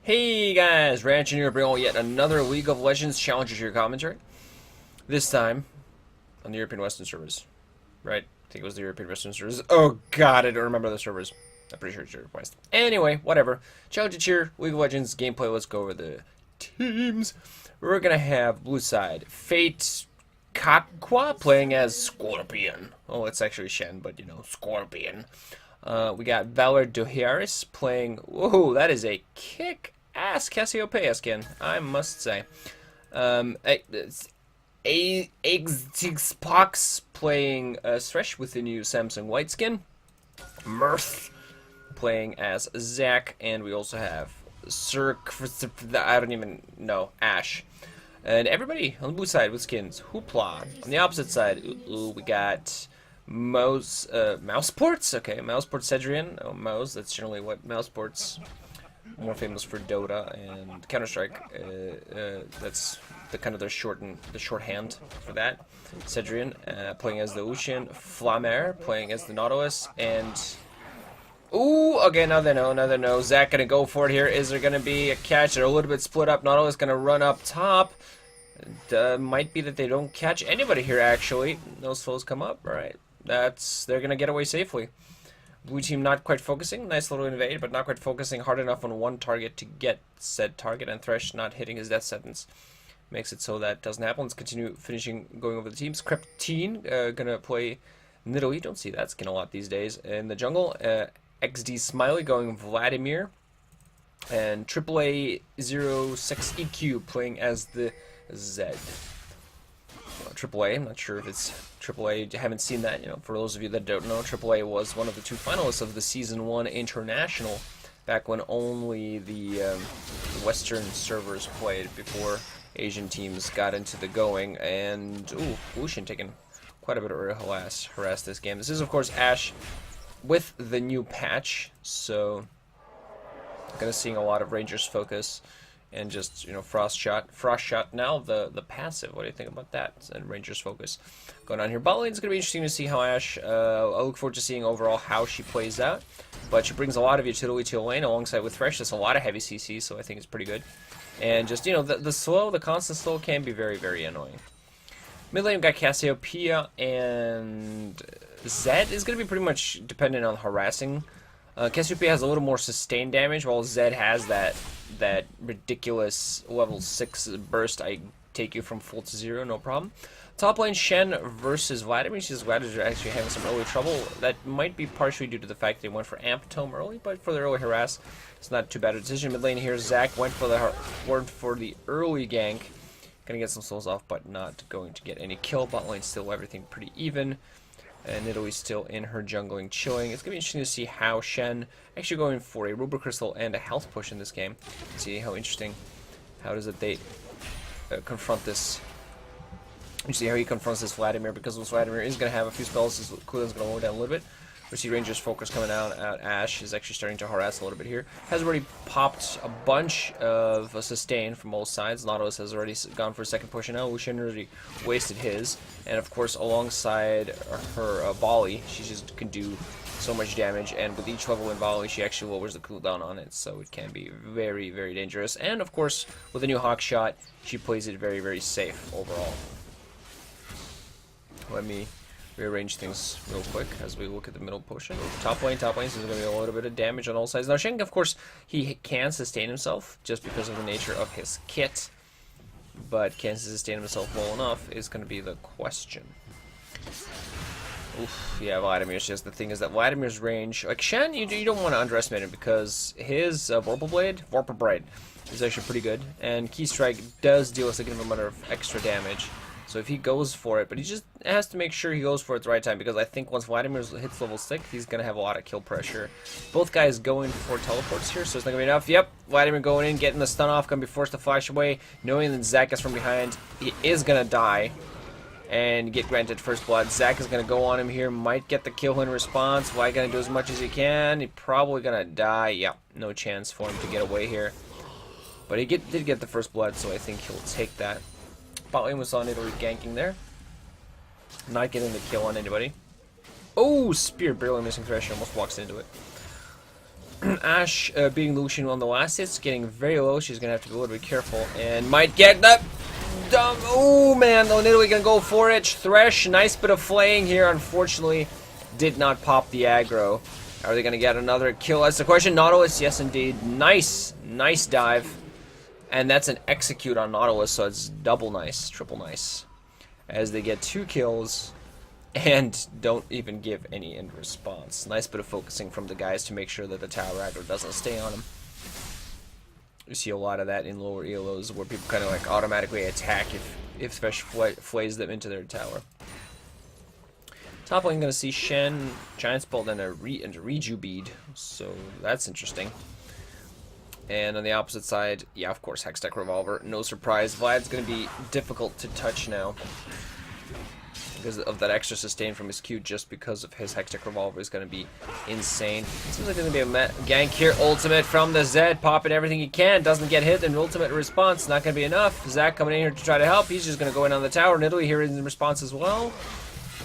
Hey guys, Ranch here bringing yet another League of Legends Challenger to your commentary. This time on the European Western servers. Right? I think it was the European Western servers. Oh god, I don't remember the servers. I'm pretty sure it's Europe West. Anyway, whatever. Challenger tier, League of Legends gameplay. Let's go over the teams. We're gonna have blue side FateZaquA playing as Scorpion. Oh, it's actually Shen, but you know, Scorpion. We got Valar Doheâris playing. Whoa, that is a kick-ass Cassiopeia skin, I must say. Xbox playing Thresh with the new Samsung white skin. Murthh playing as Zac, and we also have I don't even know, Ashe. And everybody on the blue side with skins. Hoopla. On the opposite side, we got mouz, mouseports? Okay, mouseports Sedrion. Oh, mouz, that's generally what mouseports, more famous for Dota and Counter-Strike. That's the kind of the shorthand for that. Sedrion playing as the Lucian. Flámer playing as the Nautilus. And ooh, okay, now they know. Zac gonna go for it here. Is there gonna be a catch? They're a little bit split up. Nautilus gonna run up top. Might be that they don't catch anybody here, actually. Those foes come up. Alright. They're gonna get away safely. Blue team not quite focusing. Nice little invade, but not quite focusing hard enough on one target to get said target, and Thresh not hitting his death sentence makes it so that doesn't happen. Let's continue going over the teams. Creptïne gonna play Nidalee. Don't see that skin a lot these days. In the jungle, XDSMILEY going Vladimir, and AAA 06 EQ playing as the Zed. AAA, I'm not sure if it's AAA, haven't seen that. You know, for those of you that don't know, AAA was one of the two finalists of the Season 1 International back when only the Western servers played before Asian teams got into the going. And, ooh, Lucian taking quite a bit of harass this game. This is, of course, Ashe with the new patch, so gonna seeing a lot of Rangers focus and just, you know, frost shot now the passive. What do you think about that? And Rangers focus going on here. Bot lane is gonna be interesting to see how Ashe, I look forward to seeing overall how she plays out, but she brings a lot of utility to the lane alongside with Thresh. That's a lot of heavy CC, so I think it's pretty good. And just, you know, the constant slow can be very, very annoying. Mid lane, we've got Cassiopeia, and Zed is going to be pretty much dependent on harassing. Cassiopeia has a little more sustained damage, while Zed has that ridiculous level 6 burst. I take you from full to 0, no problem. Top lane, Shen versus Vladimir. She says Vladimir actually having some early trouble. That might be partially due to the fact they went for Amp Tome early, but for the early harass, it's not too bad a decision. Mid lane here, Zac went for the early gank. Gonna get some souls off, but not going to get any kill. Bot lane still everything pretty even. And Nidalee's still in her jungling, chilling. It's going to be interesting to see how Shen actually going for a Ruber Crystal and a health push in this game. See how interesting. How does it they confront this? You see how he confronts this Vladimir, because this Vladimir is going to have a few spells. His cooldown's going to lower down a little bit. We see Rangers focus coming out. Ashe is actually starting to harass a little bit here. Has already popped a bunch of sustain from both sides. Nautilus has already gone for a second push, and now Lucian already wasted his. And of course, alongside her volley, she just can do so much damage. And with each level in volley, she actually lowers the cooldown on it, so it can be very, very dangerous. And of course, with a new Hawk shot, she plays it very, very safe overall. Let me rearrange things real quick as we look at the middle portion. Top lane, so there's going to be a little bit of damage on all sides. Now, Shen, of course, he can sustain himself just because of the nature of his kit, but can he sustain himself well enough is going to be the question. Oof, yeah, Vladimir. Just the thing is that Vladimir's range, like Shen, you don't want to underestimate him, because his Vorpal Blade is actually pretty good, and Key Strike does deal a significant amount of extra damage. So if he goes for it, but he just has to make sure he goes for it at the right time, because I think once Vladimir hits level 6, he's going to have a lot of kill pressure. Both guys going for teleports here, so it's not going to be enough. Yep, Vladimir going in, getting the stun off, going to be forced to flash away, knowing that Zac is from behind. He is going to die and get granted first blood. Zac is going to go on him here, might get the kill in response. Vlad going to do as much as he can. He's probably going to die. Yep, no chance for him to get away here. But he did get the first blood, so I think he'll take that. Bot lane was on Nidalee ganking there. Not getting the kill on anybody. Oh, spear barely missing Thresh, almost walks into it. Ashe being Lucian on the last hits, getting very low. She's gonna have to be a little bit careful and might get that. Oh man, Nidalee gonna go for it. Thresh, nice bit of flaying here. Unfortunately, did not pop the aggro. Are they gonna get another kill? That's the question. Nautilus, yes indeed. Nice dive. And that's an execute on Nautilus, so it's double nice, triple nice. As they get 2 kills and don't even give any end response. Nice bit of focusing from the guys to make sure that the tower aggro doesn't stay on them. You see a lot of that in lower elos where people kind of like automatically attack if Thresh flays them into their tower. Top lane gonna see Shen, Giant's Bolt, and a Reju bead, so that's interesting. And on the opposite side, yeah, of course, Hextech Revolver. No surprise, Vlad's gonna be difficult to touch now because of that extra sustain from his Q. Just because of his Hextech Revolver is gonna be insane. Seems like there's gonna be a gank here. Ultimate from the Zed, popping everything he can. Doesn't get hit, and ultimate response not gonna be enough. Zach coming in here to try to help. He's just gonna go in on the tower. Nidalee here in response as well.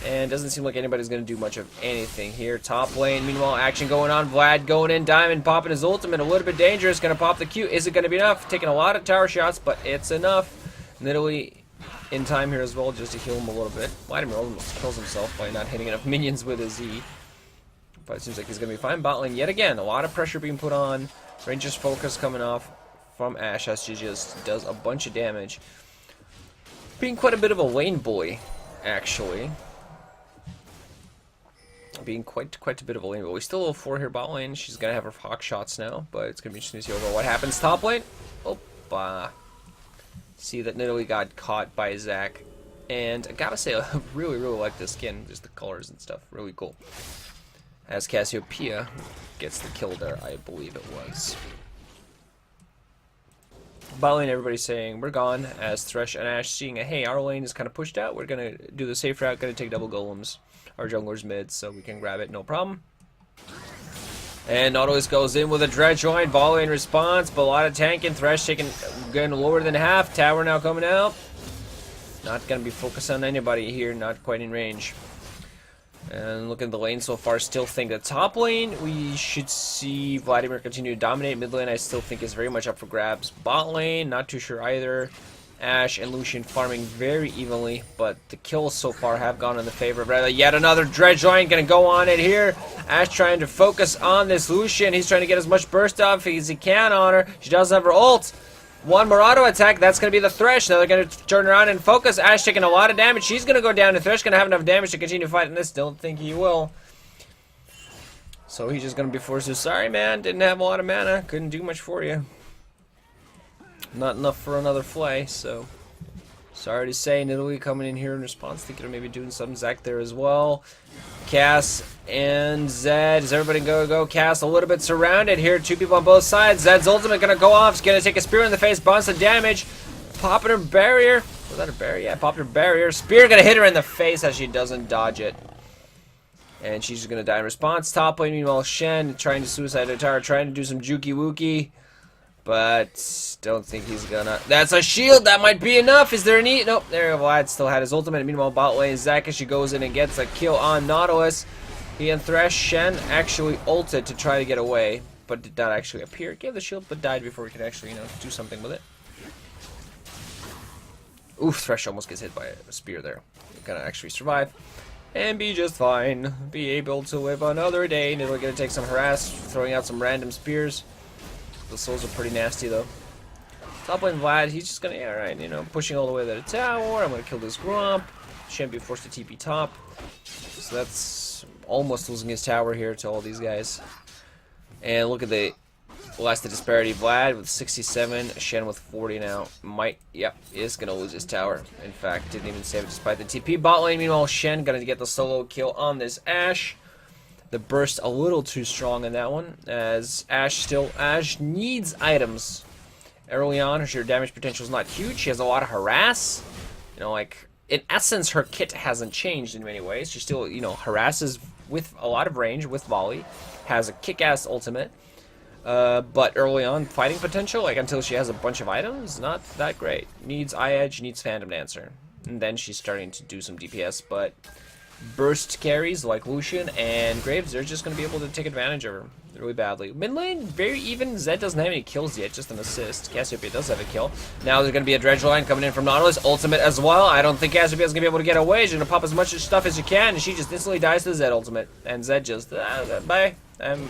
And doesn't seem like anybody's going to do much of anything here. Top lane, meanwhile, action going on. Vlad going in, Diamond popping his ultimate. A little bit dangerous. Going to pop the Q. Is it going to be enough? Taking a lot of tower shots, but it's enough. Nidalee in time here as well, just to heal him a little bit. Vladimir almost kills himself by not hitting enough minions with his E. But it seems like he's going to be fine. Bot lane, yet again, a lot of pressure being put on. Ranger's focus coming off from Ashe as she just does a bunch of damage. Being quite a bit of a lane bully, actually. Being quite a bit of a lane, but we still level 4 here bot lane. She's gonna have her hawk shots now, but it's gonna be interesting to see over what happens top lane. Oh, see that Nidalee got caught by Zach, and I gotta say, I really like this skin, just the colors and stuff, really cool. As Cassiopeia gets the kill there, I believe it was. Bot lane, everybody's saying we're gone. As Thresh and Ashe seeing hey, our lane is kind of pushed out. We're gonna do the safe route, gonna take double golems. Our jungler's mid, so we can grab it, no problem. And Nautilus goes in with a dredge line, volley in response, but a lot of tanking. Thresh taking getting lower than half. Tower now coming out. Not gonna be focused on anybody here, not quite in range. And look at the lane so far, still think the top lane, we should see Vladimir continue to dominate. Mid lane, I still think is very much up for grabs. Bot lane, not too sure either. Ashe and Lucian farming very evenly, but the kills so far have gone in the favor of rather. Yet another dredge line gonna go on it here. Ashe trying to focus on this Lucian. He's trying to get as much burst off as he can on her. She does have her ult. One more auto attack. That's gonna be the Thresh. Now they're gonna turn around and focus. Ashe taking a lot of damage. She's gonna go down. The Thresh gonna have enough damage to continue fighting this. Don't think he will. So he's just gonna be forced to. Sorry, man. Didn't have a lot of mana. Couldn't do much for you. Not enough for another flay, so sorry to say. Nidalee coming in here in response, thinking of maybe doing something. Zach there as well. Cass and Zed. Is everybody go? Cass a little bit surrounded here. 2 people on both sides. Zed's ultimate gonna go off. He's gonna take a spear in the face, bounce the damage. Popping her barrier. Was that her barrier? Yeah, popped her barrier. Spear gonna hit her in the face as she doesn't dodge it. And she's just gonna die in response. Top lane, meanwhile, Shen trying to suicide her tower, trying to do some jukey wookie. But don't think he's gonna. That's a shield. That might be enough. Is there any? Nope. There, Vlad still had his ultimate. Meanwhile, bot lane Zach as she goes in and gets a kill on Nautilus. He and Thresh. Shen actually ulted to try to get away, but did not actually appear. Gave the shield, but died before we could actually, do something with it. Oof! Thresh almost gets hit by a spear there. Gonna actually survive and be just fine. Be able to live another day. Nidalee gonna take some harass, throwing out some random spears. The souls are pretty nasty though. Top lane Vlad, he's just gonna, yeah, right, pushing all the way to the tower. I'm gonna kill this Gromp. Shen be forced to TP top. So that's almost losing his tower here to all these guys. And look at the elastic disparity. Vlad with 67, Shen with 40 now. Is gonna lose his tower. In fact, didn't even save it despite the TP. Bot lane, meanwhile, Shen gonna get the solo kill on this Ashe. The burst a little too strong in that one, as Ashe needs items. Early on, her sheer damage potential is not huge. She has a lot of harass. In essence, her kit hasn't changed in many ways. She still, harasses with a lot of range, with volley. Has a kick-ass ultimate. But early on, fighting potential, until she has a bunch of items, not that great. Needs eye edge, needs Phantom Dancer. And then she's starting to do some DPS, but burst carries like Lucian and Graves, they're just going to be able to take advantage of her. really badly. Mid lane, very even. Zed doesn't have any kills yet, just an assist. Cassiopeia does have a kill. Now there's going to be a dredge line coming in from Nautilus. Ultimate as well. I don't think Cassiopeia is going to be able to get away. She's going to pop as much stuff as she can, and she just instantly dies to the Zed ultimate. And Zed just, bye. I'm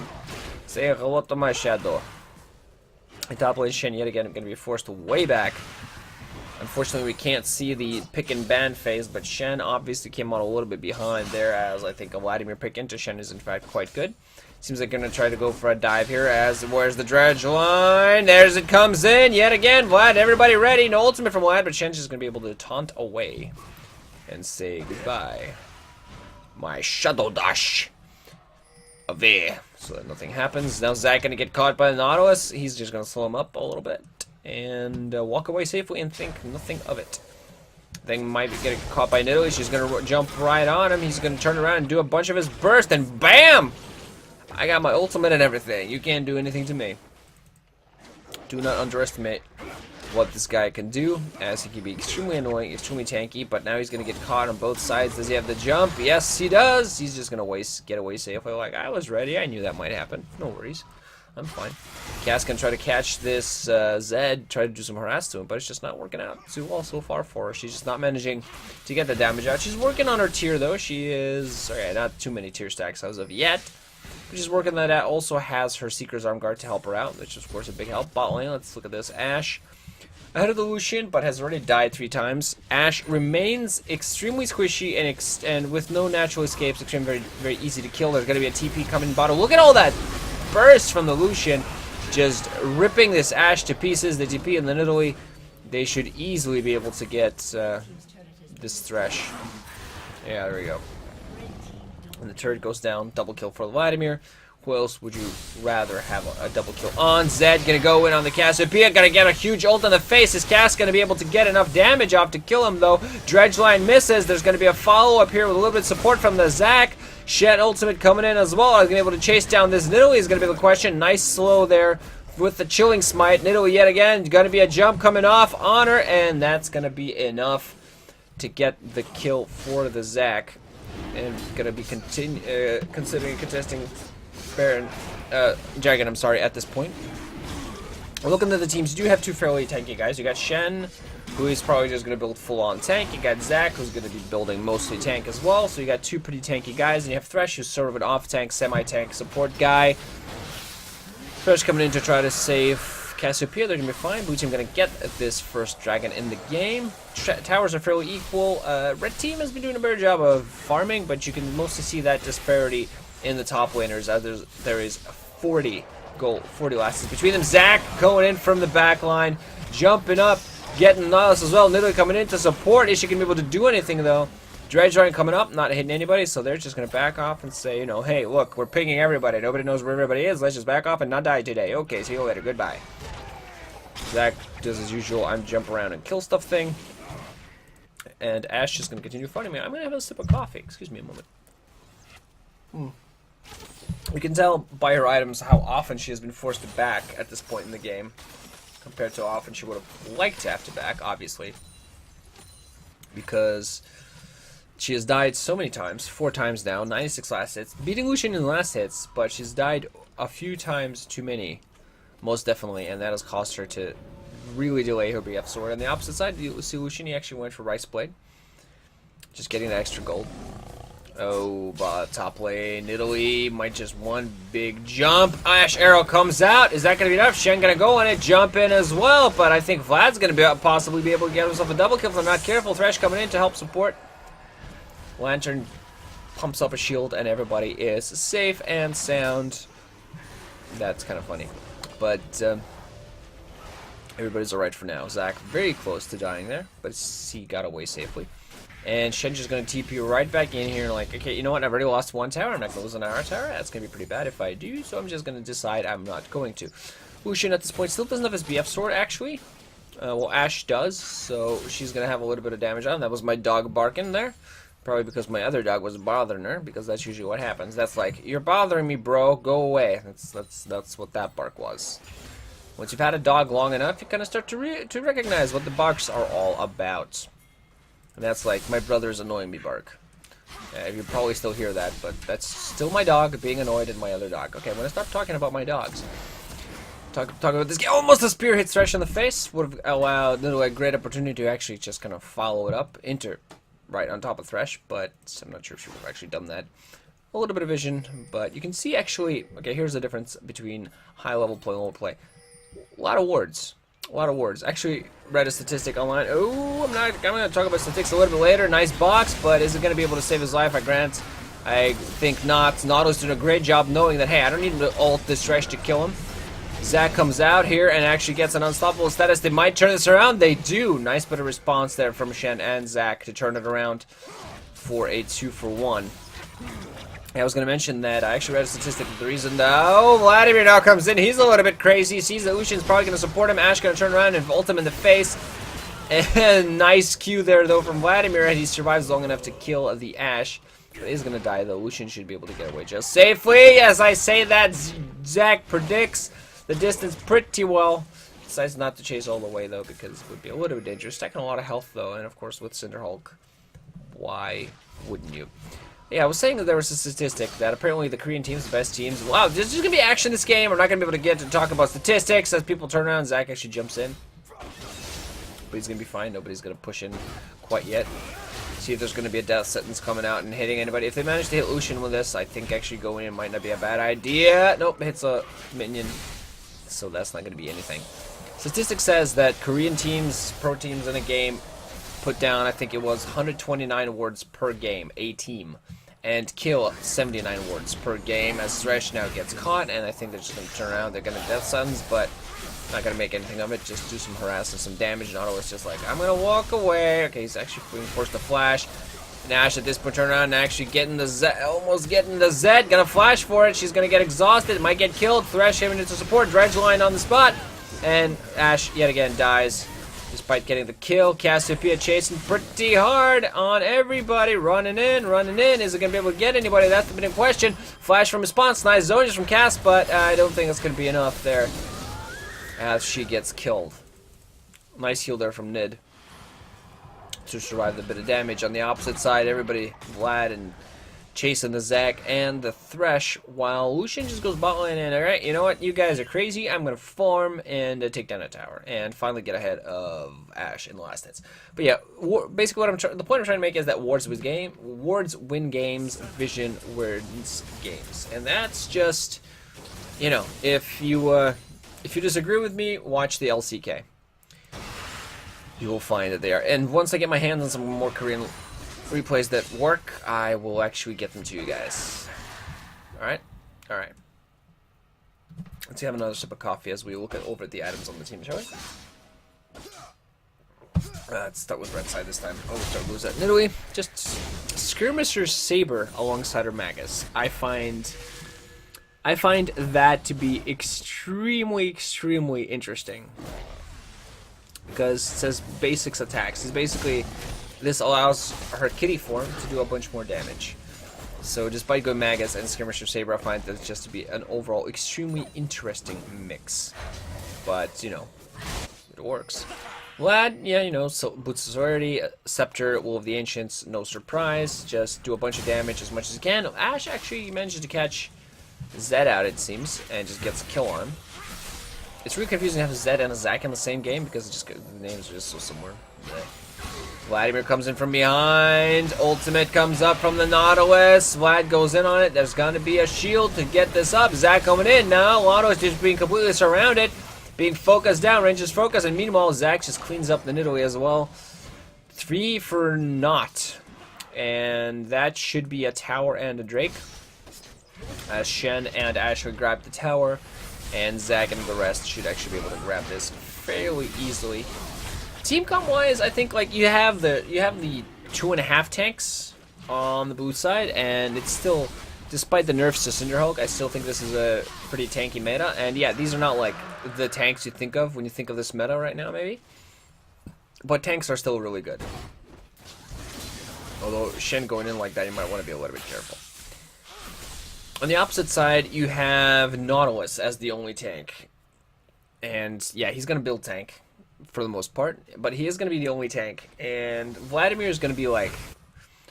saying hello to my shadow. And top lane Shen yet again going to be forced way back. Unfortunately, we can't see the pick and ban phase, but Shen obviously came out a little bit behind there, as I think a Vladimir pick into Shen is in fact quite good. Seems like they're going to try to go for a dive here, as where's the dredge line? There's it comes in yet again. Vlad, everybody ready. No ultimate from Vlad, but Shen's just going to be able to taunt away and say goodbye. My shadow dash away. So that nothing happens. Now Zach going to get caught by the Nautilus. He's just going to slow him up a little bit and walk away safely and think nothing of it. Thing might be getting caught by Nidalee. She's going to jump right on him. He's going to turn around and do a bunch of his burst, and BAM! I got my ultimate and everything. You can't do anything to me. Do not underestimate what this guy can do, as he can be extremely annoying, extremely tanky, but now he's going to get caught on both sides. Does he have the jump? Yes, he does. He's just going to get away safely. Like, I was ready. I knew that might happen. No worries. I'm fine. Cass can try to catch this Zed, try to do some harass to him, but it's just not working out too well so far for her. She's just not managing to get the damage out. She's working on her tier, though. She is, okay, not too many tier stacks as of yet, but she's working that out. Also has her Seeker's Arm Guard to help her out, which is, of course, a big help. Bot lane, let's look at this. Ashe ahead of the Lucian, but has already died 3 times. Ashe remains extremely squishy and with no natural escapes, extremely very easy to kill. There's going to be a TP coming bottom. Look at all that burst from the Lucian, just ripping this Ashe to pieces. The TP and the Nidalee, they should easily be able to get this Thresh. Yeah, there we go. And the turret goes down. Double kill for Vladimir. Who else would you rather have a double kill on? Zed gonna go in on the Cassiopeia. Gonna get a huge ult in the face. Is Cass gonna be able to get enough damage off to kill him, though? Dredge line misses. There's gonna be a follow-up here with a little bit of support from the Zac. Shen ultimate coming in as well. Are gonna be able to chase down this Nidalee is gonna be the question. Nice slow there with the chilling smite. Nidalee yet again. Gonna be a jump coming off on her, and that's gonna be enough to get the kill for the Zac. And gonna be considering contesting Baron, Dragon, I'm sorry, at this point. We're looking at the teams. You do have 2 fairly tanky guys. You got Shen, who is probably just going to build full-on tank. You got Zac, who's going to be building mostly tank as well. So you got 2 pretty tanky guys. And you have Thresh, who's sort of an off-tank, semi-tank support guy. Thresh coming in to try to save Cassiopeia. They're going to be fine. Blue team going to get this first dragon in the game. Towers are fairly equal. Red team has been doing a better job of farming, but you can mostly see that disparity in the top laners. There is 40 lasses between them. Zac going in from the back line, jumping up, getting Nautilus as well. Nidalee coming in to support. Is she going to be able to do anything, though? Dredge line coming up, not hitting anybody, so they're just going to back off and say, you know, hey, look, we're pinging everybody. Nobody knows where everybody is. Let's just back off and not die today. Okay, see you later. Goodbye. Zac does his usual I'm jump around and kill stuff thing. And Ashe is going to continue fighting me. I'm going to have a sip of coffee. Excuse me a moment. You can tell by her items how often she has been forced to back at this point in the game, compared to how often she would have liked to have to back, obviously. Because she has died so many times, 4 times now, 96 last hits, beating Lucian in the last hits, but she's died a few times too many, most definitely, and that has caused her to really delay her BF sword. On the opposite side, you see Lucian, he actually went for Rice Blade, just getting that extra gold. Oh, but top lane, Nidalee might just one big jump. Ashe arrow comes out. Is that going to be enough? Shen going to go on it, jump in as well, but I think Vlad's going to possibly be able to get himself a double kill if I'm not careful. Thresh coming in to help support. Lantern pumps up a shield, and everybody is safe and sound. That's kind of funny, but everybody's alright for now. Zac very close to dying there, but he got away safely. And Shen's just going to TP right back in here and like, okay, you know what, I've already lost 1 tower, I'm not going to lose another tower, that's going to be pretty bad if I do, so I'm just going to decide I'm not going to. Lucian at this point still doesn't have his BF sword, actually. Well, Ashe does, so she's going to have a little bit of damage on him. That was my dog barking there. Probably because my other dog was bothering her, because that's usually what happens. That's like, you're bothering me, bro, go away. That's what that bark was. Once you've had a dog long enough, you kind of start to recognize what the barks are all about. And that's like, my brother's annoying me bark. You probably still hear that, but that's still my dog being annoyed at my other dog. Okay, I'm gonna stop talking about my dogs. Talk about this game. Almost a spear hits Thresh in the face. Would have allowed Nidalee a great opportunity to actually just kind of follow it up, enter right on top of Thresh, but I'm not sure if she would have actually done that. A little bit of vision, but you can see actually. Okay, here's the difference between high level play and low play. A lot of wards. A lot of wards. Actually, read a statistic online. Oh, I'm going to talk about statistics a little bit later. Nice box, but is it going to be able to save his life? I grant. I think not. Nautilus doing a great job knowing that, hey, I don't need to ult this Thresh to kill him. Zac comes out here and actually gets an unstoppable status. They might turn this around. They do. Nice bit of response there from Shen and Zac to turn it around for a 2-for-1. I was going to mention that I actually read a statistic that the reason Vladimir now comes in. He's a little bit crazy. Sees that Lucian's probably going to support him. Ashe going to turn around and ult him in the face. And nice Q there, though, from Vladimir. And he survives long enough to kill the Ashe. But he's going to die, though. Lucian should be able to get away just safely. As I say that, Zac predicts the distance pretty well. Decides not to chase all the way, though, because it would be a little bit dangerous. Stacking a lot of health, though. And, of course, with Cinderhulk, why wouldn't you? Yeah, I was saying that there was a statistic that apparently the Korean team's the best teams. Wow, there's just going to be action in this game. I'm not going to be able to get to talk about statistics as people turn around. Zac actually jumps in. But he's going to be fine. Nobody's going to push in quite yet. See if there's going to be a death sentence coming out and hitting anybody. If they manage to hit Lucian with this, I think actually going in might not be a bad idea. Nope, hits a minion. So that's not going to be anything. Statistics says that Korean teams, pro teams in a game, put down, I think it was 129 wards per game, a team, and kill 79 wards per game as Thresh now gets caught, and I think they're just going to turn around. They're going to death sentence, but not going to make anything of it. Just do some harass and some damage. Nautilus just like, I'm going to walk away. Okay, he's actually being forced to flash. And Ashe at this point turn around and actually getting the Z, almost getting the Z. Going to flash for it. She's going to get exhausted. Might get killed. Thresh having to support. Dredge line on the spot. And Ashe yet again dies. Despite getting the kill, Cassiopeia chasing pretty hard on everybody. Running in. Is it going to be able to get anybody? That's the big question. Flash from response. Nice zone just from Cass, but I don't think it's going to be enough there as she gets killed. Nice heal there from Nid to survive the bit of damage. On the opposite side, everybody, Vlad and chasing the Zac and the Thresh, while Lucian just goes bot lane and, alright, you know what, you guys are crazy, I'm going to farm and take down a tower, and finally get ahead of Ashe in the last hits. But yeah, basically what the point I'm trying to make is that wards win games, vision wins games. And that's just, you know, if you disagree with me, watch the LCK. You will find that they are, and once I get my hands on some more Korean replays that work, I will actually get them to you guys. Alright? Alright. Let's have another sip of coffee as we look over at the items on the team, shall we? Let's start with red side this time. Oh, start lose that. Nidalee, just Skirmisher's Saber alongside her Magus. I find that to be extremely interesting. Because it says basics attacks. It's basically, this allows her kitty form to do a bunch more damage. So despite going Magus and Skirmisher Saber, I find that just to be an overall extremely interesting mix. But, you know, it works. Vlad, yeah, you know, so Boots of Authority, Scepter, Will of the Ancients, no surprise. Just do a bunch of damage as much as you can. Ashe actually manages to catch Zed out, it seems, and just gets a kill on him. It's really confusing to have Zed and a Zac in the same game because the names are just so similar. Vladimir comes in from behind. Ultimate comes up from the Nautilus. Vlad goes in on it. There's going to be a shield to get this up. Zac coming in now. Lotto is just being completely surrounded. Being focused down. Ranger's focus. And meanwhile, Zac just cleans up the Nidalee as well. 3 for naught. And that should be a tower and a Drake. As Shen and Ashe would grab the tower. And Zac and the rest should actually be able to grab this fairly easily. Team comp wise, I think like you have the 2.5 tanks on the blue side, and it's still, despite the nerfs to Cinderhulk, I still think this is a pretty tanky meta. And yeah, these are not like the tanks you think of when you think of this meta right now, maybe. But tanks are still really good. Although Shen going in like that, you might want to be a little bit careful. On the opposite side, you have Nautilus as the only tank. And yeah, he's going to build tank for the most part, but he is going to be the only tank. And Vladimir is going to be like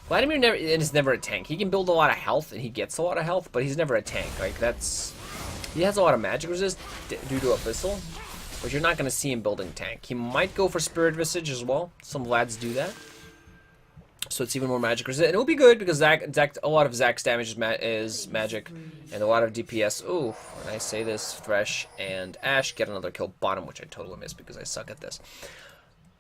Vladimir never is never a tank. He can build a lot of health, and he gets a lot of health, but he's never a tank. Like, he has a lot of magic resist due to Abyssal, but you're not going to see him building tank. He might go for Spirit Visage as well. Some Vlads do that. So it's even more magic resist. And it'll be good because a lot of Zaqu's damage is magic, and a lot of DPS. Ooh, when I say this, Thresh and Ashe get another kill bottom, which I totally missed because I suck at this.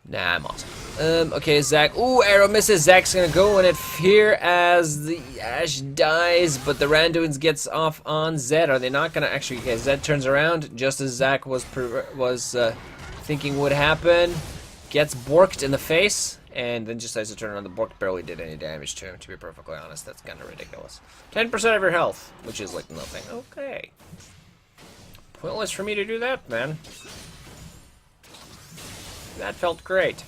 Nah, I'm awesome. Okay, Zac. Ooh, arrow misses. Zac's gonna go in it here as the Ashe dies, but the Randuins gets off on Zed. Are they not gonna actually? Okay, Zed turns around just as Zac was thinking would happen. Gets borked in the face, and then just decides to turn around. The bork barely did any damage to him, to be perfectly honest. That's kind of ridiculous. 10% of your health, which is like nothing. Okay. Pointless for me to do that, man. That felt great.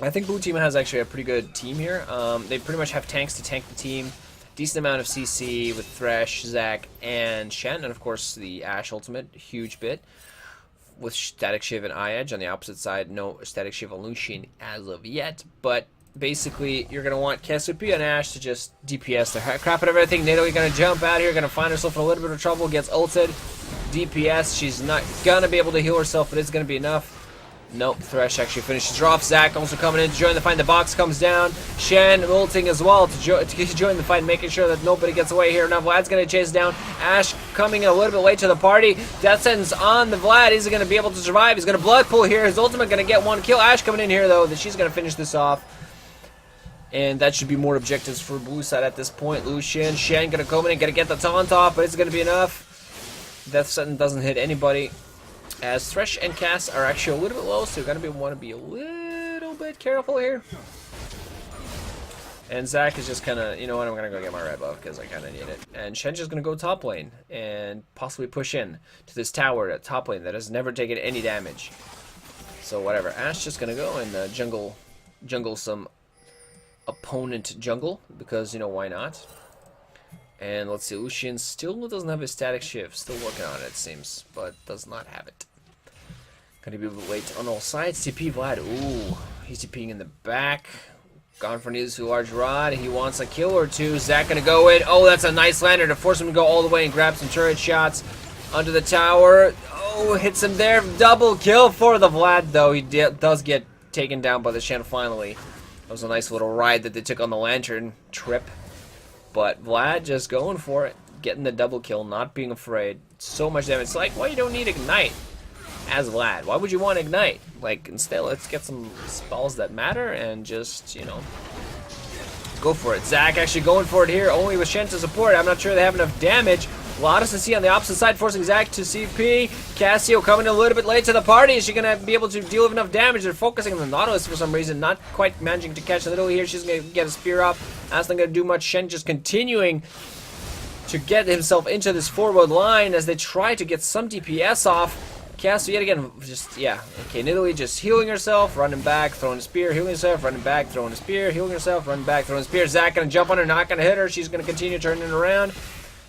I think blue team has actually a pretty good team here. They pretty much have tanks to tank the team. Decent amount of CC with Thresh, Zac, and Shen, and of course the Ashe ultimate, huge bit. With Static Shiv and Eye-Edge on the opposite side, no Static Shiv on Lucian as of yet, but basically you're going to want Cassiopeia and Ashe to just DPS the crap out of everything. Nidalee going to jump out here, going to find herself in a little bit of trouble, gets ulted. DPS, she's not going to be able to heal herself, but it's going to be enough. Nope, Thresh actually finishes her off. Zac also coming in to join the fight. The box comes down. Shen ulting as well to join the fight, making sure that nobody gets away here. Now Vlad's going to chase down. Ashe coming in a little bit late to the party. Death sentence on the Vlad. Is he going to be able to survive? He's going to blood pool here. His ultimate going to get one kill. Ashe coming in here, though. She's going to finish this off. And that should be more objectives for blue side at this point. Lucian, Shen going to come in and going to get the taunt off, but it's going to be enough. Death sentence doesn't hit anybody. As Thresh and Cass are actually a little bit low, so you're going to want to be a little bit careful here. And Zac is just kind of, you know what, I'm going to go get my red buff because I kind of need it. And Shen's just going to go top lane and possibly push in to this tower at top lane that has never taken any damage. So whatever, Ashe just going to go and jungle some opponent jungle because, you know, why not? And let's see, Lucian still doesn't have his Static Shiv. Still working on it, it seems, but does not have it. Gonna be a bit late on all sides. TP Vlad. Ooh, he's TPing in the back. Gone for needs to large rod. He wants a kill or two. Zac gonna go in. Oh, that's a nice lander to force him to go all the way and grab some turret shots under the tower. Oh, hits him there. Double kill for the Vlad, though. He does get taken down by the Shen finally. That was a nice little ride that they took on the lantern trip. But Vlad just going for it, getting the double kill, not being afraid. So much damage. It's like, why you don't need Ignite as Vlad? Why would you want Ignite? Like, instead, let's get some spells that matter and just, you know, go for it. Zac actually going for it here, only with Shen to support. I'm not sure they have enough damage. Lotus and C on the opposite side, forcing Zac to CP. Cassio coming a little bit late to the party. Is she going to be able to deal with enough damage? They're focusing on the Nautilus for some reason, not quite managing to catch the Nidalee here. She's going to get a spear up. That's not going to do much. Shen just continuing to get himself into this forward line as they try to get some DPS off. Cassio yet again, just, yeah. Okay, Nidalee just healing herself, running back, throwing a spear, healing herself, running back, throwing a spear, healing herself, running back, throwing a spear. Zac going to jump on her, not going to hit her. She's going to continue turning around.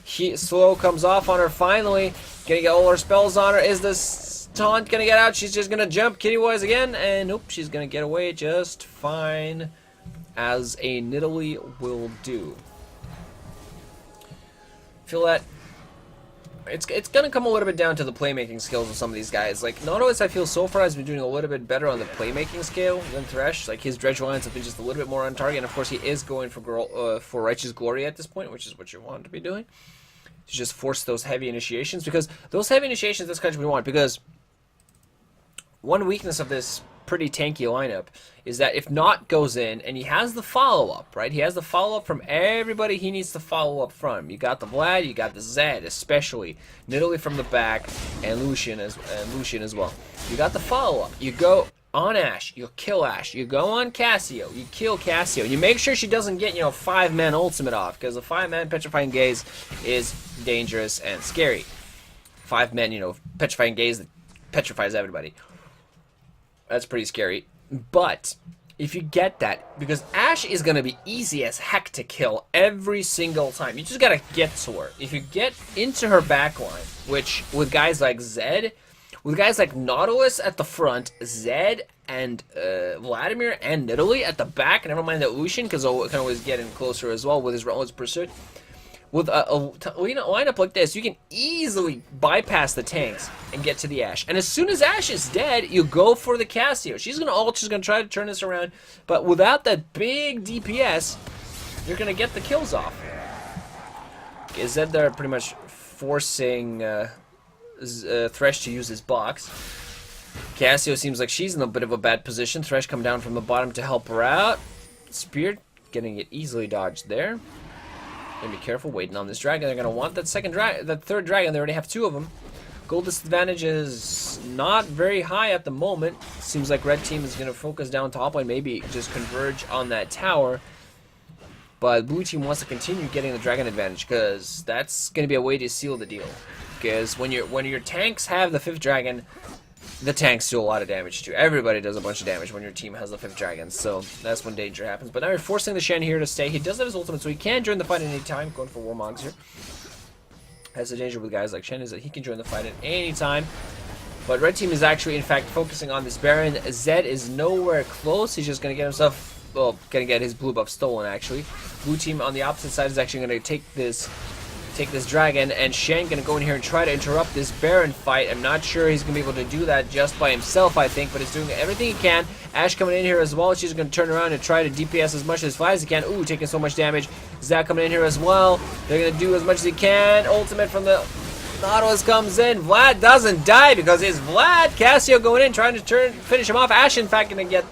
Slow comes off on her finally. Gonna get all her spells on her. Is this taunt gonna get out? She's just gonna jump kitty-wise again. And nope, she's gonna get away just fine. As a Nidalee will do. Feel that it's gonna come a little bit down to the playmaking skills of some of these guys. Like Nautilus, I feel so far has been doing a little bit better on the playmaking scale than Thresh. Like his dredge lines have been just a little bit more on target. And of course, he is going for Righteous Glory at this point, which is what you want to be doing. To just force those heavy initiations, because those heavy initiations this country we want. Because one weakness of this pretty tanky lineup is that if Naut goes in and he has the follow-up, right? He has the follow-up from everybody he needs to follow up from. You got the Vlad, you got the Zed, especially Nidalee from the back, and Lucian as well. You got the follow-up. You go on Ashe, you kill Ashe. You go on Cassio, you kill Cassio. You make sure she doesn't get, you know, 5-man ultimate off, because a 5-man Petrifying Gaze is dangerous and scary. 5-man, you know, Petrifying Gaze that petrifies everybody. That's pretty scary. But if you get that, because Ashe is going to be easy as heck to kill every single time. You just got to get to her. If you get into her backline, which with guys like Zed with guys like Nautilus at the front, Zed and Vladimir and Nidalee at the back. Never mind that Lucian, because he'll can always get in closer as well with his relentless pursuit. With a lineup like this, you can easily bypass the tanks and get to the Ashe. And as soon as Ashe is dead, you go for the Cassio. She's gonna ult, she's gonna try to turn this around, but without that big DPS, you're gonna get the kills off. Okay, Zed there pretty much forcing Thresh to use his box. Cassio seems like she's in a bit of a bad position. Thresh come down from the bottom to help her out. Spear getting it easily dodged there. Gonna be careful waiting on this dragon. They're gonna want that third dragon. They already have 2 of them. Gold disadvantage is not very high at the moment. Seems like red team is gonna focus down top lane, maybe just converge on that tower. But blue team wants to continue getting the dragon advantage because that's gonna be a way to seal the deal. Because when your tanks have the 5th dragon, the tanks do a lot of damage too. Everybody does a bunch of damage when your team has the 5th dragon, so that's when danger happens. But now you're forcing the Shen here to stay. He does have his ultimate, so he can join the fight at any time. Going for Warmogs here. That's the danger with guys like Shen, is that he can join the fight at any time. But red team is actually, in fact, focusing on this Baron. Zed is nowhere close. He's just going to get himself, well, going to get his blue buff stolen, actually. Blue team on the opposite side is actually going to take this dragon, and Shen gonna go in here and try to interrupt this Baron fight. I'm not sure he's gonna be able to do that just by himself, I think, but he's doing everything he can. Ashe coming in here as well. She's gonna turn around and try to DPS as much as fast as he can. Ooh, taking so much damage. Zach coming in here as well. They're gonna do as much as he can. Ultimate from the Nautilus comes in. Vlad doesn't die because it's Vlad. Cassio going in, trying to finish him off. Ashe, in fact, gonna get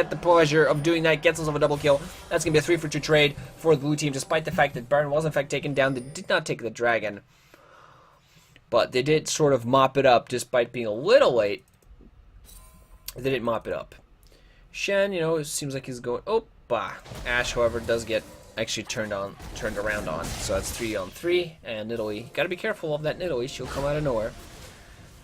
the pleasure of doing that. Gets himself a double kill. That's gonna be a 3-for-2 trade for the blue team, despite the fact that Baron was in fact taken down. They did not take the dragon, but they did sort of mop it up, despite being a little late. They didn't mop it up. Shen, you know, it seems like he's going. Oh, bah. Ashe, however, does get actually turned around on. So that's 3-on-3, and Nidalee. Gotta be careful of that Nidalee. She'll come out of nowhere.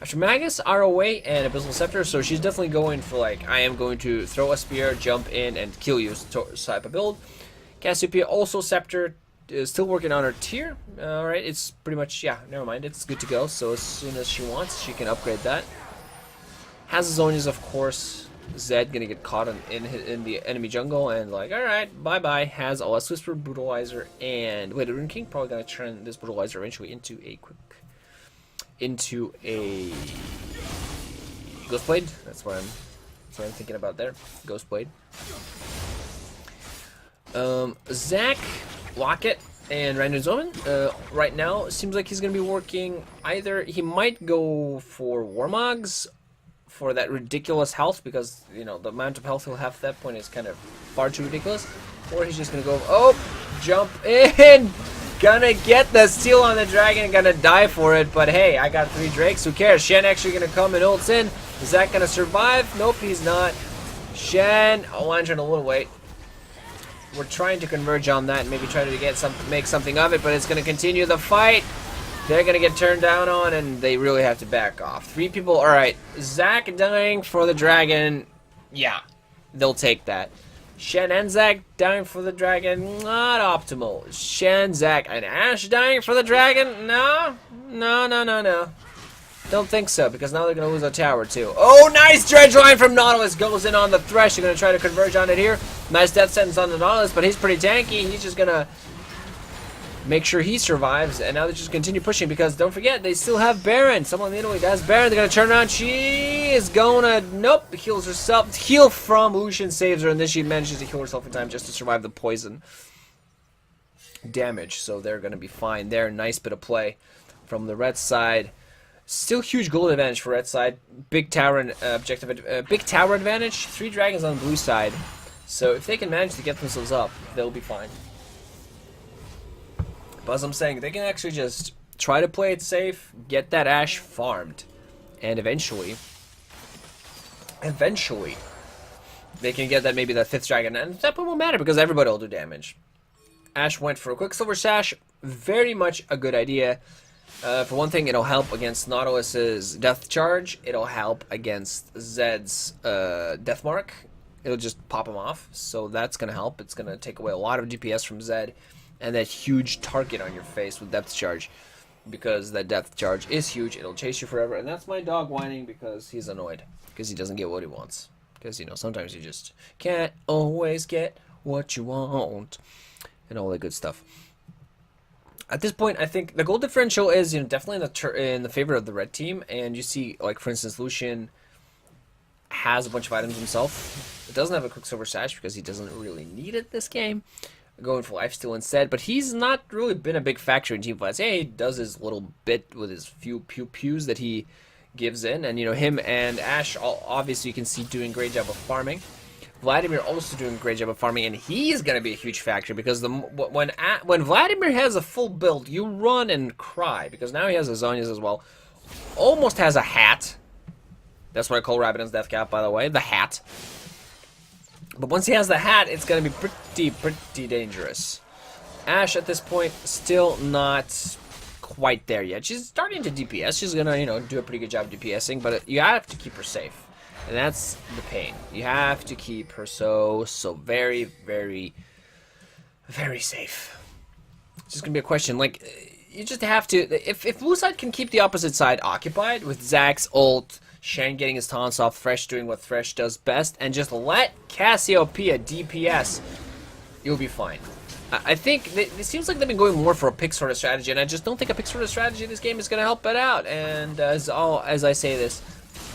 After Magus, ROA, and Abyssal Scepter, so she's definitely going for, like, I am going to throw a spear, jump in, and kill you type of build. Cassiopeia, also Scepter, is still working on her tier. Alright, it's pretty much, yeah, never mind, it's good to go. So as soon as she wants, she can upgrade that. Has Zonias, of course. Zed gonna get caught in the enemy jungle, and like, alright, bye-bye. Has a Less Whisper, Brutalizer, and... Wait, a Rune King probably gonna turn this Brutalizer eventually into a Ghostblade. That's what I'm thinking about there. Ghostblade. Zach, Locket, and Random Omen. Right now, seems like he's gonna be working either. He might go for Warmogs for that ridiculous health, because you know the amount of health he'll have at that point is kind of far too ridiculous. Or he's just gonna go. Oh, jump in. Gonna get the steal on the dragon, gonna die for it, but hey, I got 3 Drakes, who cares? Shen actually gonna come and ults in. Is that gonna survive? Nope, he's not. Shen, Lantern a little late. We're trying to converge on that and maybe try to make something of it, but it's gonna continue the fight. They're gonna get turned down on, and they really have to back off. 3 people, alright. Zach dying for the dragon, yeah, they'll take that. Shen and Zach dying for the dragon, not optimal. Shen, Zach, and Ashe dying for the dragon, no. Don't think so, because now they're going to lose a tower too. Oh, nice dredge line from Nautilus, goes in on the Thresh. They're going to try to converge on it here. Nice death sentence on the Nautilus, but he's pretty tanky. He's just going to make sure he survives, and now they just continue pushing, because don't forget, they still have Baron. Someone in Italy has Baron. They're going to turn around. She is going to, nope, heals herself. Heal from Lucian saves her, and then she manages to heal herself in time just to survive the poison damage. So they're going to be fine there. Nice bit of play from the red side. Still huge gold advantage for red side. Big tower and big tower advantage. 3 dragons on the blue side. So if they can manage to get themselves up, they'll be fine. But as I'm saying, they can actually just try to play it safe, get that Ashe farmed, and eventually, they can get that, maybe that 5th dragon, and that point won't matter because everybody will do damage. Ashe went for a Quicksilver Sash, very much a good idea. For one thing, it'll help against Nautilus's Death Charge. It'll help against Zed's Death Mark. It'll just pop him off, so that's gonna help. It's gonna take away a lot of DPS from Zed. And that huge target on your face with depth charge. because that death charge is huge. It'll chase you forever, and that's my dog whining because he's annoyed because he doesn't get what he wants. Because, you know, sometimes you just can't always get what you want and all that good stuff. At this point, I think the goal differential is, you know, definitely in the favor of the red team, and you see, like, for instance, Lucian has a bunch of items himself. It doesn't have a Quicksilver Sash because he doesn't really need it this game. Going for lifesteal instead, but he's not really been a big factor in team fights. Yeah, he does his little bit with his few pews that he gives in, and you know, him and Ashe, obviously you can see doing a great job of farming. Vladimir also doing a great job of farming, and he's going to be a huge factor because when Vladimir has a full build, you run and cry, because now he has Azonias as well. Almost has a hat. That's what I call Rabadon's death cap, by the way, the hat. But once he has the hat, it's going to be pretty dangerous. Ashe at this point still not quite there yet. She's starting to DPS. She's going to, you know, do a pretty good job DPSing, but you have to keep her safe. And that's the pain. You have to keep her so very, very, very safe. It's just going to be a question. Like, you just have to... If blue side can keep the opposite side occupied with Zaqu's ult, Shen getting his taunts off, Thresh doing what Thresh does best, and just let Cassiopeia DPS, you'll be fine. I think it seems like they've been going more for a pick sort of strategy, and I just don't think a pick sort of strategy in this game is going to help it out. And as I say this,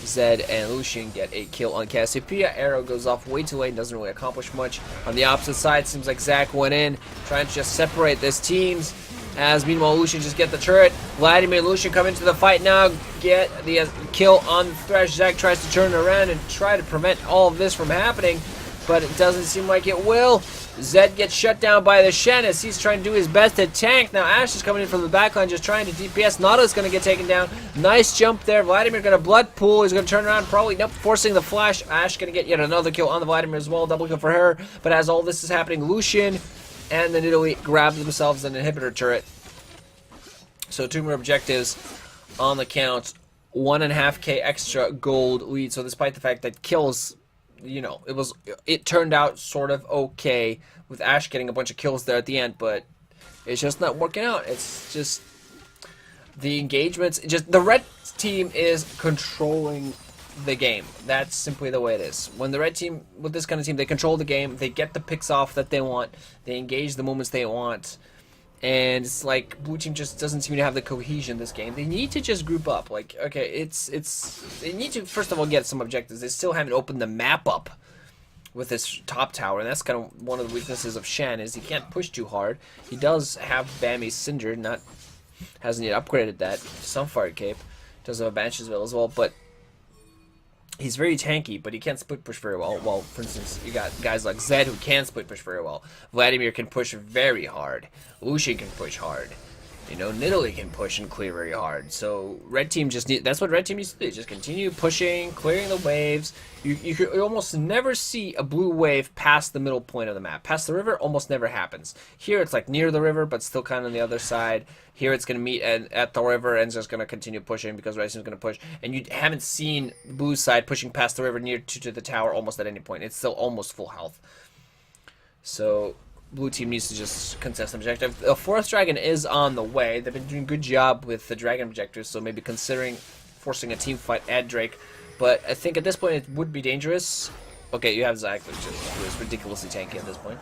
Zed and Lucian get a kill on Cassiopeia. Arrow goes off way too late and doesn't really accomplish much. On the opposite side, seems like ZaQ went in, trying to just separate these teams. As meanwhile, Lucian just get the turret. Vladimir and Lucian come into the fight now. Get the kill on Thresh. ZaQ tries to turn around and try to prevent all of this from happening, but it doesn't seem like it will. Zed gets shut down by the Shen as he's trying to do his best to tank. Now Ashe is coming in from the backline just trying to DPS. Nautilus going to get taken down. Nice jump there. Vladimir going to blood pool. He's going to turn around, probably nope, forcing the flash. Ashe going to get yet another kill on the Vladimir as well. Double kill for her. But as all this is happening, Lucian and the Nidalee grab themselves an inhibitor turret. So 2 more objectives on the count. 1.5k extra gold lead. So despite the fact that kills, you know, it turned out sort of okay with Ashe getting a bunch of kills there at the end, but it's just not working out. It's just the engagements, just the red team is controlling the game. That's simply the way it is. When the red team, with this kind of team, they control the game, they get the picks off that they want, they engage the moments they want, and it's like blue team just doesn't seem to have the cohesion in this game. They need to just group up. Like, okay, they need to first of all get some objectives. They still haven't opened the map up with this top tower, and that's kind of one of the weaknesses of Shen, is he can't push too hard. He does have Bami's Cinder, hasn't yet upgraded that. Some Fire Cape, does have a Banshee's Veil as well, but he's very tanky, but he can't split push very well. Well, for instance, you got guys like Zed who can split push very well. Vladimir can push very hard. Lucian can push hard. You know, Nidalee can push and clear very hard. So red team just that's what red team needs to do. Just continue pushing, clearing the waves. You almost never see a blue wave past the middle point of the map. Past the river almost never happens. Here it's like near the river, but still kind of on the other side. Here it's going to meet at the river and it's just going to continue pushing because red team's going to push. And you haven't seen blue side pushing past the river near to the tower almost at any point. It's still almost full health. So blue team needs to just contest the objective. The 4th dragon is on the way. They've been doing a good job with the dragon objectives, so maybe considering forcing a team fight at Drake. But I think at this point it would be dangerous. Okay, you have ZaQ, which is ridiculously tanky at this point.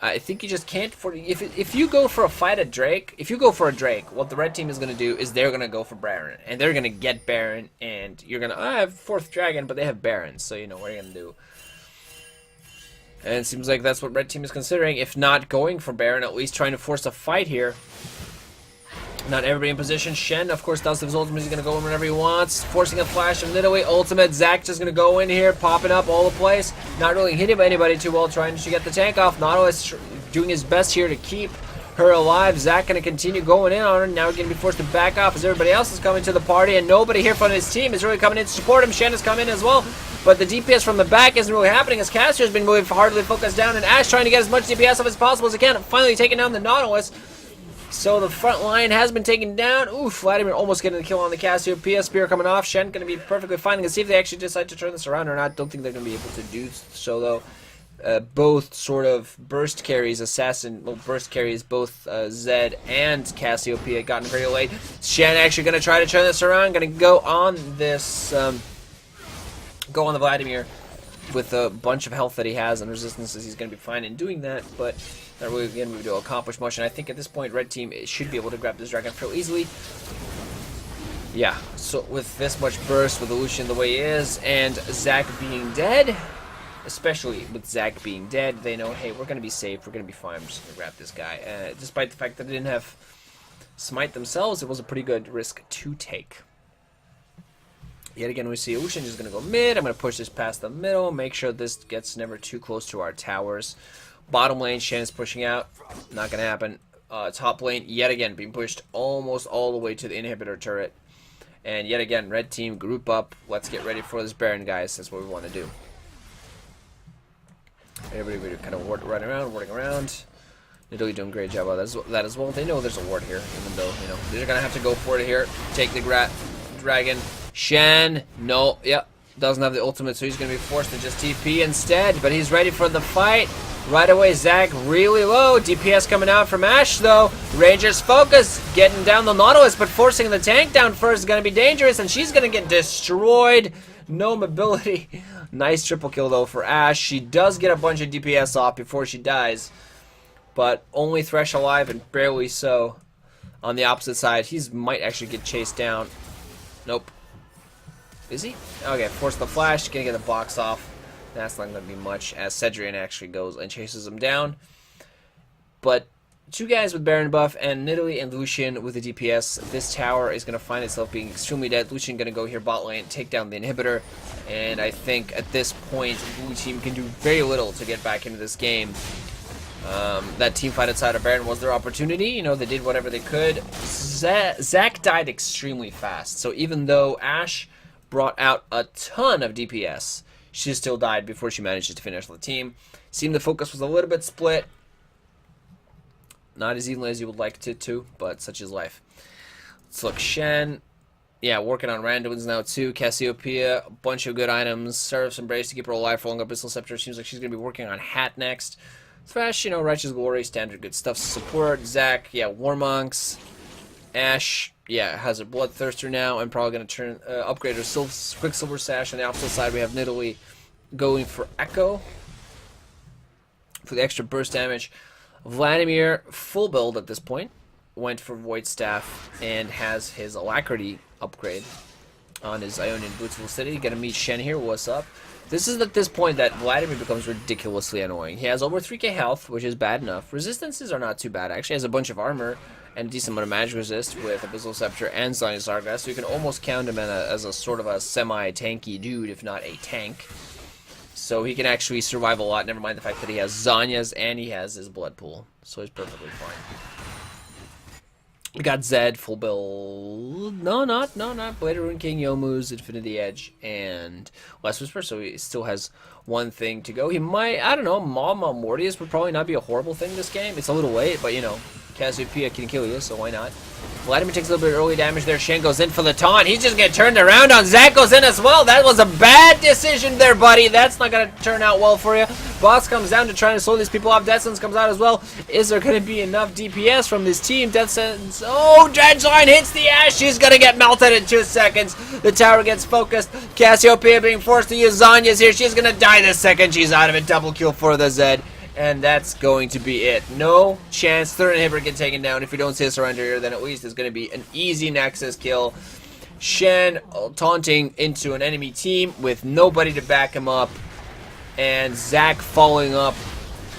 I think you just can't. If you go for a fight at Drake, what the red team is going to do is they're going to go for Baron, and they're going to get Baron, and you're going to have 4th dragon, but they have Baron, so you know what are you going to do. And it seems like that's what red team is considering, if not going for Baron, at least trying to force a fight here. Not everybody in position. Shen, of course, does his ultimate. He's going to go in whenever he wants. Forcing a flash from Nidalee. Ultimate. ZaQ just going to go in here, popping up all the place. Not really hitting anybody too well, trying to get the tank off. Nautilus doing his best here to keep her alive. ZaQ going to continue going in on her. Now we're going to be forced to back off as everybody else is coming to the party, and nobody here from his team is really coming in to support him. Shen has come in as well, but the DPS from the back isn't really happening as Cassio has been really hardly focused down, and Ashe trying to get as much DPS off as possible as he can, finally taking down the Nautilus. So the front line has been taken down. Oof, Vladimir almost getting the kill on the Cassiopeia. Spear coming off. Shen going to be perfectly fine. Let's see if they actually decide to turn this around or not. Don't think they're going to be able to do so, though. both sort of burst carries, burst carries both Zed and Cassiopeia gotten very late. Shen actually going to try to turn this around, going to go on this, go on the Vladimir with a bunch of health that he has and resistances. He's going to be fine in doing that, but not really again able to accomplish much. And I think at this point, red team should be able to grab this dragon fairly easily. Yeah, so with this much burst, with the Lucian the way he is, and ZaquA being dead, especially with ZaquA being dead, they know, hey, we're going to be safe, we're going to be fine, I'm just going to grab this guy. Despite the fact that they didn't have Smite themselves, it was a pretty good risk to take. Yet again, we see Lucian just going to go mid. I'm going to push this past the middle, make sure this gets never too close to our towers. Bottom lane, Shen is pushing out, not going to happen. Top lane, yet again, being pushed almost all the way to the inhibitor turret. And yet again, red team, group up. Let's get ready for this Baron, guys. That's what we want to do. Everybody kind of warding around. Nidalee doing a great job of that as well. They know there's a ward here, even though, you know, they're going to have to go for it here. Take the dragon. Shen, no, yep, doesn't have the ultimate, so he's going to be forced to just TP instead. But he's ready for the fight. Right away, ZaquA really low. DPS coming out from Ashe, though. Ranger's focus, getting down the Nautilus, but forcing the tank down first is going to be dangerous, and she's going to get destroyed. No mobility. Nice triple kill, though, for Ashe. She does get a bunch of DPS off before she dies, but only Thresh alive, and barely so. On the opposite side, he might actually get chased down. Nope. Is he? Okay, force the flash, gonna get the box off. That's not going to be much, as Sedrion actually goes and chases him down. But two guys with Baron buff and Nidalee and Lucian with the DPS. This tower is going to find itself being extremely dead. Lucian going to go here bot lane, take down the inhibitor. And I think at this point, blue team can do very little to get back into this game. That team fight outside of Baron was their opportunity. You know, they did whatever they could. ZaquA died extremely fast. So even though Ashe brought out a ton of DPS, she still died before she managed to finish the team. Seemed the focus was a little bit split. Not as evenly as you would like it to, but such is life. Let's look. Shen, yeah, working on randoms now too. Cassiopeia, a bunch of good items. Seraph's Embrace to keep her alive for longer. Abyssal Scepter seems like she's going to be working on Hat next. Thresh, you know, Righteous Glory, standard good stuff to support. ZaquA, yeah, War Monks. Ashe, yeah, has a Bloodthirster now, and probably going to upgrade her Quicksilver Sash. On the opposite side, we have Nidalee going for Echo for the extra burst damage. Vladimir, full build at this point, went for Void Staff and has his Alacrity upgrade on his Ionian Boots of City. Gonna meet Shen here. What's up? This is at this point that Vladimir becomes ridiculously annoying. He has over 3k health, which is bad enough. Resistances are not too bad. Actually, has a bunch of armor and a decent amount of magic resist with Abyssal Scepter and Zanya Sargas, so you can almost count him as a sort of a semi-tanky dude, if not a tank. So he can actually survive a lot, never mind the fact that he has Zanya's and he has his blood pool. So he's perfectly fine. We got Zed, full build. No, not Blade of Rune King, Yomu's, Infinity Edge, and Last Whisper. So he still has one thing to go. He might, I don't know, Mama Mortius would probably not be a horrible thing this game. It's a little late, but you know, Cassiopeia can kill you, so why not? Vladimir takes a little bit of early damage there. Shen goes in for the taunt. He's just going to turn around on. ZaquA goes in as well. That was a bad decision there, buddy. That's not going to turn out well for you. Boss comes down to try to slow these people off. Death Sentence comes out as well. Is there going to be enough DPS from this team? Death Sentence. Oh, Dredgeline hits the Ashe. She's going to get melted in 2 seconds. The tower gets focused. Cassiopeia being forced to use Zanya's here. She's going to die the second she's out of it. Double kill for the Zed. And that's going to be it. No chance third inhibitor get taken down. If we don't see a surrender here, then at least it's going to be an easy Nexus kill. Shen taunting into an enemy team with nobody to back him up. And ZaquA falling up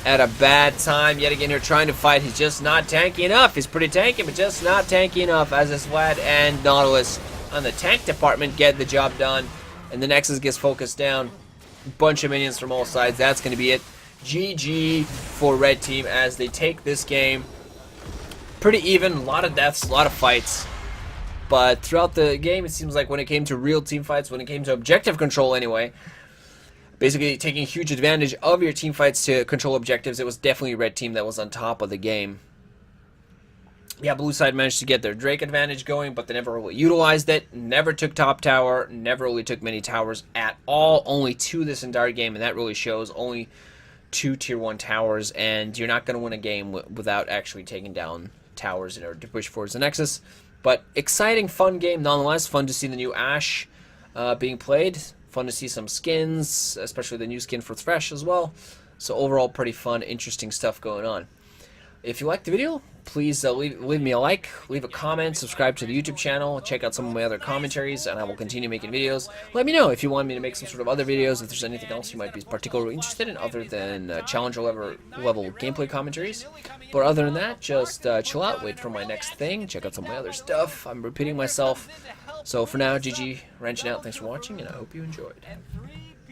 at a bad time. Yet again, here trying to fight. He's just not tanky enough. He's pretty tanky, but just not tanky enough as this Vlad and Nautilus on the tank department get the job done. And the Nexus gets focused down. Bunch of minions from all sides. That's going to be it. GG for red team as they take this game. Pretty even, a lot of deaths, a lot of fights. But throughout the game, it seems like when it came to real team fights, when it came to objective control anyway, basically taking huge advantage of your team fights to control objectives, it was definitely red team that was on top of the game. Yeah, blue side managed to get their Drake advantage going, but they never really utilized it. Never took top tower, never really took many towers at all. Only 2 this entire game, and that really shows. Only 2 tier 1 towers, and you're not going to win a game without actually taking down towers in order to push towards the nexus. But exciting, fun game nonetheless. Fun to see the new Ashe being played. Fun to see some skins, especially the new skin for Thresh as well. So overall, pretty fun, interesting stuff going on. If you liked the video, please leave me a like, leave a comment, subscribe to the YouTube channel, check out some of my other commentaries, and I will continue making videos. Let me know if you want me to make some sort of other videos, if there's anything else you might be particularly interested in other than challenger level gameplay commentaries. But other than that, just chill out, wait for my next thing, check out some of my other stuff. I'm repeating myself. So for now, GG, wrenching out, thanks for watching, and I hope you enjoyed.